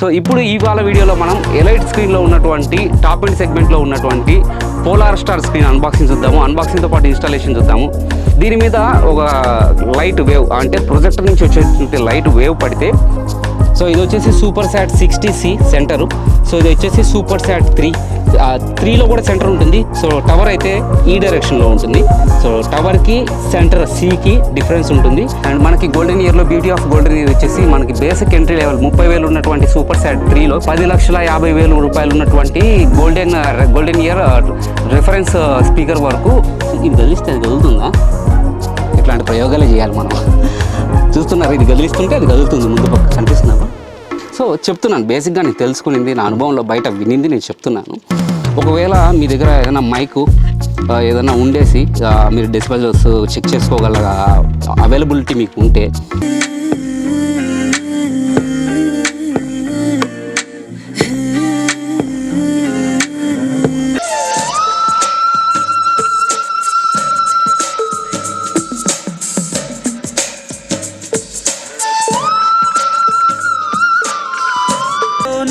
So ఇప్పుడు ఇవాళ వీడియోలో మనం ఎలైట్ స్క్రీన్లో ఉన్నటువంటి టాప్ అండ్ సెగ్మెంట్లో ఉన్నటువంటి పోలార్ స్టార్ స్క్రీన్ అన్బాక్సింగ్ చూద్దాము. అన్బాక్సింగ్తో పాటు ఇన్స్టాలేషన్ చూద్దాము. దీని మీద ఒక లైట్ వేవ్ అంటే ప్రొజెక్టర్ నుంచి వచ్చేటువంటి లైట్ వేవ్ పడితే, సో ఇది వచ్చేసి super SAT 60C centre. So ఇది వచ్చేసి సూపర్ శాట్ 3లో కూడా సెంటర్ ఉంటుంది. సో టవర్ అయితే ఈ డైరెక్షన్లో ఉంటుంది. సో టవర్కి సెంటర్ Cకి డిఫరెన్స్ ఉంటుంది. అండ్ మనకి గోల్డెన్ ఇయర్లో బ్యూటీ ఆఫ్ గోల్డెన్ ఇయర్ వచ్చేసి మనకి బేసిక్ ఎంట్రీ లెవెల్ 30,000 ఉన్నటువంటి సూపర్ శాట్ 3లో 10,50,000 రూపాయలు ఉన్నటువంటి గోల్డెన్ ఇయర్ రిఫరెన్స్ స్పీకర్ వరకు ఇది గదిలిస్తే అది కదులుతుందా? ఇట్లాంటి ప్రయోగాలే చేయాలి మనం. చూస్తున్నారు, ఇది గదిలిస్తుంటే అది కదులుతుంది ముందు పక్క, కనిపిస్తున్నావా? సో చెప్తున్నాను, బేసిక్గా నేను తెలుసుకునింది, నా అనుభవంలో బయట వినింది నేను చెప్తున్నాను. ఒకవేళ మీ దగ్గర ఏదైనా మైకు ఏదైనా ఉండేసి మీరు డెసిబెల్స్ చెక్ చేసుకోగల అవైలబిలిటీ మీకు ఉంటే,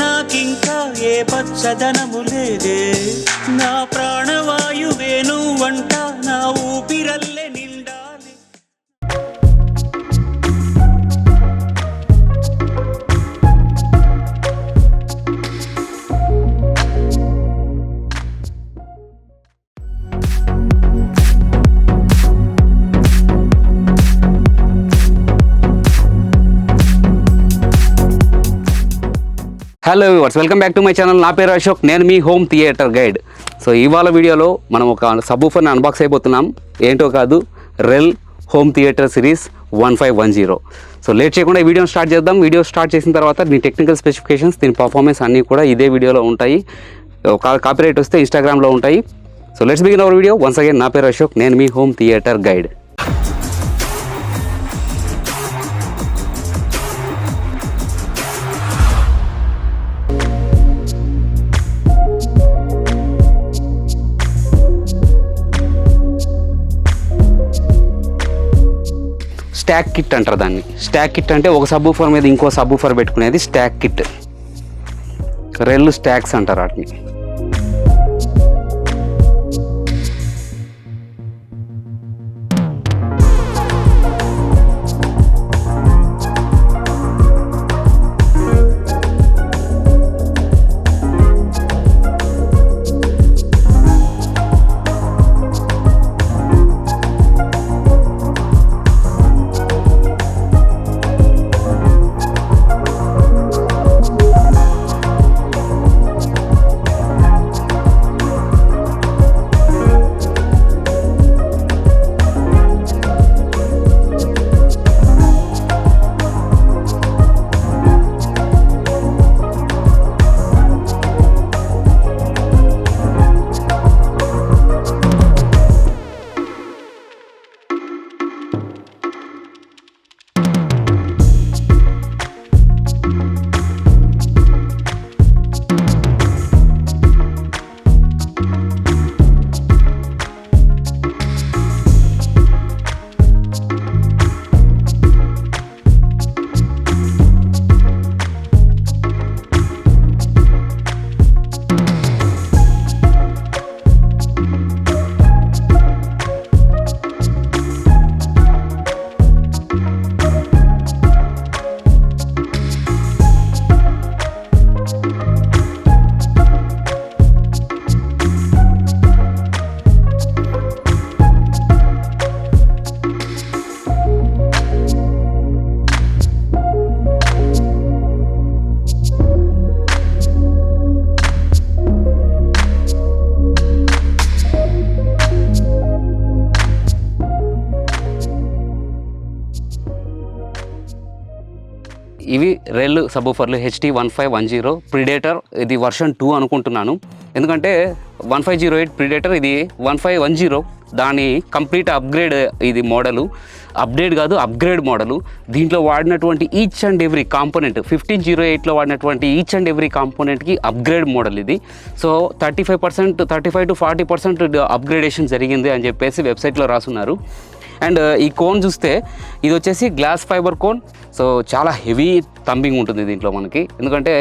నాకింకా ఏ పచ్చదనము లేదే, నా ప్రాణవాయువే నువ్వంట, నా ఊపిరల్లే నిండాలి. Hello viewers, welcome back to my channel. నా పేరు అశోక్, నేను మీ హోమ్ థియేటర్ గైడ్. సో ఇవాళ వీడియోలో మనం ఒక సబ్వూఫర్ని అన్బాక్స్ అయిపోతున్నాం. ఏంటో కాదు, REL home theatre series 1510. So late చేయకుండా ఈ వీడియోని స్టార్ట్ చేద్దాం. వీడియో స్టార్ట్ చేసిన తర్వాత దీని టెక్నికల్ స్పెసిఫికేషన్స్, దీని పర్ఫార్మెన్స్ అన్నీ కూడా ఇదే వీడియోలో ఉంటాయి. కాపీరైట్ వస్తే ఇన్స్టాగ్రామ్లో ఉంటాయి. So let's begin our video. Once again, నా పేరు అశోక్, నేను మీ home theatre guide. Stack kit అంటారు దాన్ని. స్టాక్ కిట్ అంటే ఒక సబ్బూఫర్ మీద ఇంకో సబ్బూఫర్ పెట్టుకునేది స్టాక్ కిట్. REL స్టాక్స్ అంటారు వాటిని. ఇవి REL సబ్బూఫర్లు HD1510 ప్రిడేటర్. ఇది వర్షన్ 2 అనుకుంటున్నాను, ఎందుకంటే 1508 ప్రిడేటర్, ఇది 1510 దాని కంప్లీట్ అప్గ్రేడ్. ఇది మోడలు అప్డేట్ కాదు, అప్గ్రేడ్ మోడలు. దీంట్లో వాడినటువంటి ఈచ్ అండ్ ఎవ్రీ కాంపోనెంట్ 1508లో వాడినటువంటి ఈచ్ అండ్ ఎవ్రీ కాంపోనెంట్కి అప్గ్రేడ్ మోడల్ ఇది. సో 35% 35 to 40% అప్గ్రేడేషన్ జరిగింది అని చెప్పేసి వెబ్సైట్లో రాసున్నారు. అండ్ ఈ కోన్ చూస్తే ఇది వచ్చేసి గ్లాస్ ఫైబర్ కోన్. సో చాలా హెవీ థంబింగ్ ఉంటుంది దీంట్లో మనకి, ఎందుకంటే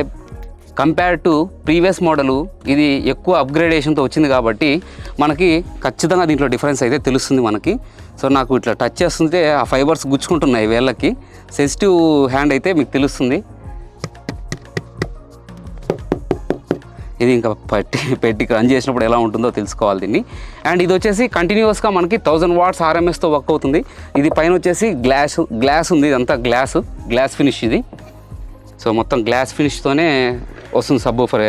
కంపేర్ టు ప్రీవియస్ మోడలు ఇది ఎక్కువ అప్గ్రేడేషన్తో వచ్చింది కాబట్టి మనకి ఖచ్చితంగా దీంట్లో డిఫరెన్స్ అయితే తెలుస్తుంది మనకి. సో నాకు ఇట్లా టచ్ చేస్తుంటే ఆ ఫైబర్స్ గుచ్చుకుంటున్నాయి వేళ్ళకి. సెన్సిటివ్ హ్యాండ్ అయితే మీకు తెలుస్తుంది. ఇది ఇంకా పెట్టి రన్ చేసినప్పుడు ఎలా ఉంటుందో తెలుసుకోవాలి దీన్ని. అండ్ ఇది వచ్చేసి కంటిన్యూస్గా మనకి 1000 వాట్స్ RMSతో వర్క్ అవుతుంది. ఇది పైన వచ్చేసి గ్లాస్ ఉంది, ఇదంతా గ్లాస్ ఫినిష్ ఇది. సో మొత్తం గ్లాస్ ఫినిష్తోనే వస్తుంది సబ్బూఫర్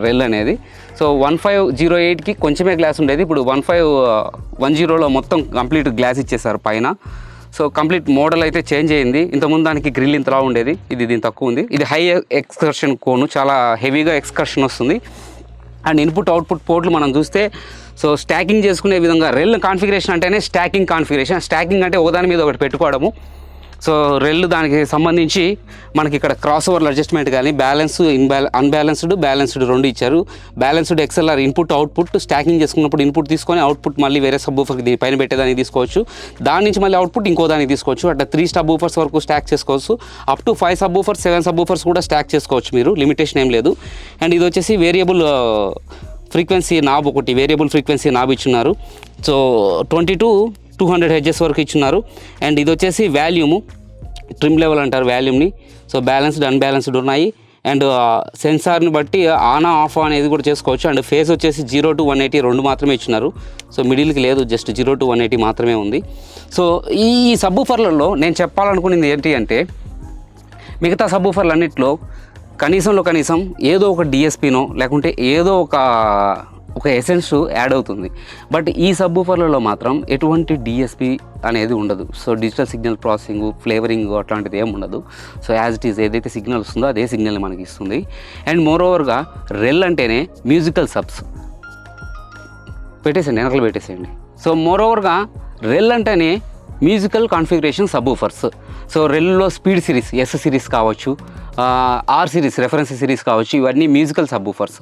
రెల్ అనేది. సో 1508కి కొంచెమే గ్లాస్ ఉండేది, ఇప్పుడు 1510లో మొత్తం కంప్లీట్ గ్లాస్ ఇచ్చేసారు పైన. సో కంప్లీట్ మోడల్ అయితే చేంజ్ అయ్యింది. ఇంతకుముందు దానికి గ్రిల్ ఇంతలా ఉండేది, ఇది దీని తక్కువ ఉంది. ఇది హై ఎక్స్కర్షన్ కోను, చాలా హెవీగా ఎక్స్కర్షన్ వస్తుంది. అండ్ ఇన్పుట్ అవుట్పుట్ పోర్ట్లు మనం చూస్తే సో స్టాకింగ్ చేసుకునే విధంగా రెల్ కాన్ఫిగరేషన్ అంటేనే స్టాకింగ్ కాన్ఫిగరేషన్. స్టాకింగ్ అంటే ఒకదాని మీద ఒకటి పెట్టుకోవడము. సో రెల్ దానికి సంబంధించి మనకి ఇక్కడ క్రాస్ ఓవర్ల అడ్జస్ట్మెంట్ కానీ అన్బ్యాలెన్స్డ్ బ్యాలెన్స్డ్ రెండు ఇచ్చారు. Balanced XLR input output stacking చేసుకున్నప్పుడు ఇన్పుట్ తీసుకొని అవుట్పుట్ మళ్ళీ వేరే సబ్బూఫర్కి దీని పైన పెట్టేదానికి తీసుకోవచ్చు. దాని నుంచి మళ్ళీ అవుట్పుట్ ఇంకో దానికి తీసుకోవచ్చు. అట్లా 3 సబ్బూఫర్స్ వరకు స్టాక్ చేసుకోవచ్చు. అప్ టు 5 సబ్బూఫర్స్ 7 సబ్బూఫర్స్ కూడా స్టాక్ చేసుకోవచ్చు మీరు, లిమిటేషన్ ఏం లేదు. అండ్ ఇది వచ్చేసి వేరియబుల్ ఫ్రీక్వెన్సీ నాబ్, ఒకటి వేరియబుల్ ఫ్రీక్వెన్సీ నాబ్ ఇచ్చున్నారు. సో 20 to 200 Hz వరకు ఇచ్చున్నారు. అండ్ ఇది వచ్చేసి వాల్యూము, ట్రిమ్ లెవెల్ అంటారు వాల్యూమ్ని. సో బ్యాలెన్స్డ్ అన్బ్యాలెన్స్డ్ ఉన్నాయి. అండ్ సెన్సార్ని బట్టి ఆన్ ఆఫ్ అనేది కూడా చేసుకోవచ్చు. అండ్ ఫేస్ వచ్చేసి 0 to 180 రెండు మాత్రమే ఇచ్చినారు. సో మిడిల్కి లేదు, జస్ట్ 0 to 180 మాత్రమే ఉంది. సో ఈ సబ్బూఫర్లలో నేను చెప్పాలనుకునేది ఏంటి అంటే, మిగతా సబ్బూఫర్లు అన్నింటిలో కనీసం ఏదో ఒక డిఎస్పీనో లేకుంటే ఏదో ఒక ఎసెన్స్ యాడ్ అవుతుంది. బట్ ఈ సబ్బూఫర్లలో మాత్రం ఎటువంటి డిఎస్పీ అనేది ఉండదు. So digital signal processing, flavouring అట్లాంటిది ఏమి ఉండదు. సో యాజ్ ఇట్ ఈజ్ ఏదైతే సిగ్నల్ వస్తుందో అదే సిగ్నల్ని మనకి ఇస్తుంది. అండ్ మోర్ ఓవర్గా రెల్ అంటేనే మ్యూజికల్ సబ్స్ వెనకలు పెట్టేసేయండి. సో మోర్ ఓవర్గా రెల్ అంటేనే మ్యూజికల్ కాన్ఫిగరేషన్ సబ్బూఫర్స్. సో రెల్లో స్పీడ్ సిరీస్, S సిరీస్ కావచ్చు, R సిరీస్, రెఫరెన్స్ సిరీస్ కావచ్చు, ఇవన్నీ musical subwoofers.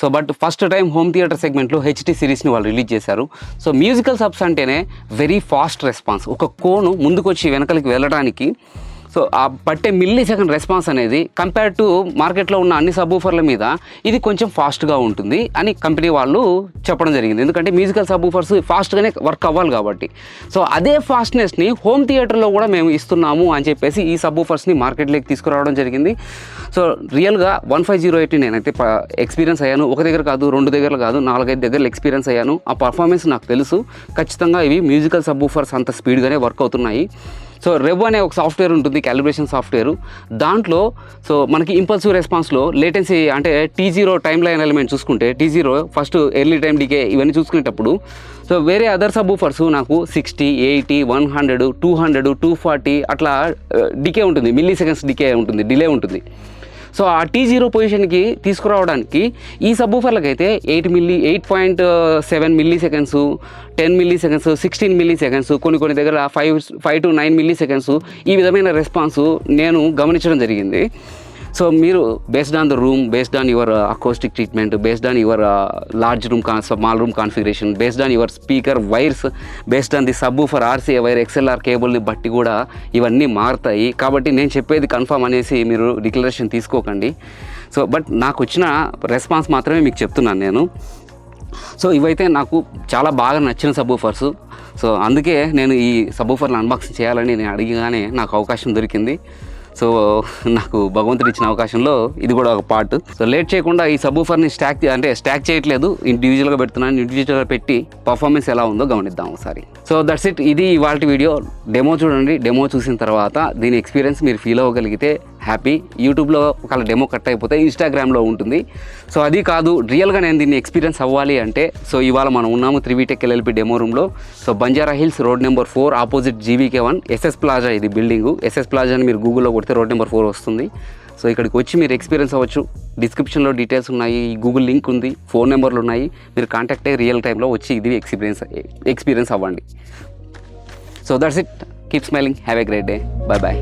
So but first time home theatre సెగ్మెంట్లో HT సిరీస్ని వాళ్ళు రిలీజ్ చేశారు. సో మ్యూజికల్ సబ్స్ అంటేనే వెరీ ఫాస్ట్ రెస్పాన్స్. ఒక కోను ముందుకొచ్చి వెనకలికి వెళ్ళడానికి సో ఆ పట్టే మిల్లీ సెకండ్ రెస్పాన్స్ అనేది కంపేర్ టు మార్కెట్లో ఉన్న అన్ని సబ్బూఫర్ల మీద ఇది కొంచెం ఫాస్ట్గా ఉంటుంది అని కంపెనీ వాళ్ళు చెప్పడం జరిగింది. ఎందుకంటే మ్యూజికల్ సబ్బూఫర్స్ ఫాస్ట్గానే వర్క్ అవ్వాలి కాబట్టి. సో అదే ఫాస్ట్నెస్ని హోమ్ థియేటర్లో కూడా మేము ఇస్తున్నాము అని చెప్పేసి ఈ సబ్బూఫర్స్ని మార్కెట్లోకి తీసుకురావడం జరిగింది. సో రియల్గా 1508 నేనైతే ఎక్స్పీరియన్స్ అయ్యాను. ఒక దగ్గర కాదు, 2 దగ్గర కాదు, 4-5 దగ్గరలు ఎక్స్పీరియన్స్ అయ్యాను. ఆ పర్ఫార్మెన్స్ నాకు తెలుసు. ఖచ్చితంగా ఇవి మ్యూజికల్ సబ్బూఫర్స్ అంత స్పీడ్గానే వర్క్ అవుతున్నాయి. సో రెవ్ అనే ఒక సాఫ్ట్వేర్ ఉంటుంది, క్యాలిబ్రేషన్ సాఫ్ట్వేర్. దాంట్లో సో మనకి ఇంపల్సివ్ రెస్పాన్స్లో లేటెన్సీ అంటే T0 టైమ్ లైన్ ఎలిమెంట్ చూసుకుంటే T0 first early time decay ఇవన్నీ చూసుకునేటప్పుడు సో వేరే అదర్ సబ్బూఫర్స్ నాకు 60, 80, 100, 200, 240 అట్లా డికే ఉంటుంది, మిల్లీ సెకండ్స్ డిలే ఉంటుంది. సో ఆ T0 పొజిషన్కి తీసుకురావడానికి ఈ సబ్బూఫర్లకు అయితే 8.7 milli seconds, 10 milli seconds, 16 milli seconds, కొన్ని దగ్గర 5 to 9 మిల్లీ సెకండ్స్ ఈ విధమైన రెస్పాన్స్ నేను గమనించడం జరిగింది. సో మీరు based on the room, based on your acoustic treatment, based on your large room small room configuration, based on your speaker wires, based on the subwoofer RCA wire, XLR కేబుల్ని బట్టి కూడా ఇవన్నీ మారుతాయి. కాబట్టి నేను చెప్పేది కన్ఫర్మ్ అనేసి మీరు డిక్లరేషన్ తీసుకోకండి. సో బట్ నాకు వచ్చిన రెస్పాన్స్ మాత్రమే మీకు చెప్తున్నాను నేను. సో ఇవైతే నాకు చాలా బాగా నచ్చిన సబ్బూఫర్స్. సో అందుకే నేను ఈ సబ్బూఫర్ని అన్బాక్సింగ్ చేయాలని నేను అడిగగానే నాకు అవకాశం దొరికింది. సో నాకు భగవంతుడు ఇచ్చిన అవకాశంలో ఇది కూడా ఒక పార్ట్. సో లేట్ చేయకుండా ఈ సబ్బూఫర్ని స్టాక్ చేయట్లేదు, ఇండివిజువల్గా పెడుతున్నాను. ఇండివిజువల్గా పెట్టి పర్ఫార్మెన్స్ ఎలా ఉందో గమనిద్దాం ఒకసారి. So that's it. ఇది ఇవాళ వీడియో. డెమో చూడండి. డెమో చూసిన తర్వాత దీని ఎక్స్పీరియన్స్ మీరు ఫీల్ అవ్వగలిగితే హ్యాపీ. యూట్యూబ్లో ఒకవేళ డెమో కట్ అయిపోతే ఇన్స్టాగ్రామ్లో ఉంటుంది. సో అది కాదు, రియల్గా నేను దీన్ని ఎక్స్పీరియన్స్ అవ్వాలి అంటే సో ఇవాళ మనం ఉన్నాము 3VTech LLP డెమో రూమ్లో. So Banjara hills road number 4 opposite GVK1 SS plaza. ఇది బిల్డింగు SS ప్లాజా అని మీరు గూగుల్లో కొడితే రోడ్ నెంబర్ 4 వస్తుంది. సో ఇక్కడికి వచ్చి మీరు ఎక్స్పీరియన్స్ అవ్వచ్చు. డిస్క్రిప్షన్లో డీటెయిల్స్ ఉన్నాయి, గూగుల్ లింక్ ఉంది, ఫోన్ నెంబర్లు ఉన్నాయి. మీరు కాంటాక్ట్ అయ్యి రియల్ టైంలో వచ్చి ఇది ఎక్స్పీరియన్స్ అవ్వండి. So that's it. Keep smiling. Have a great day. Bye bye.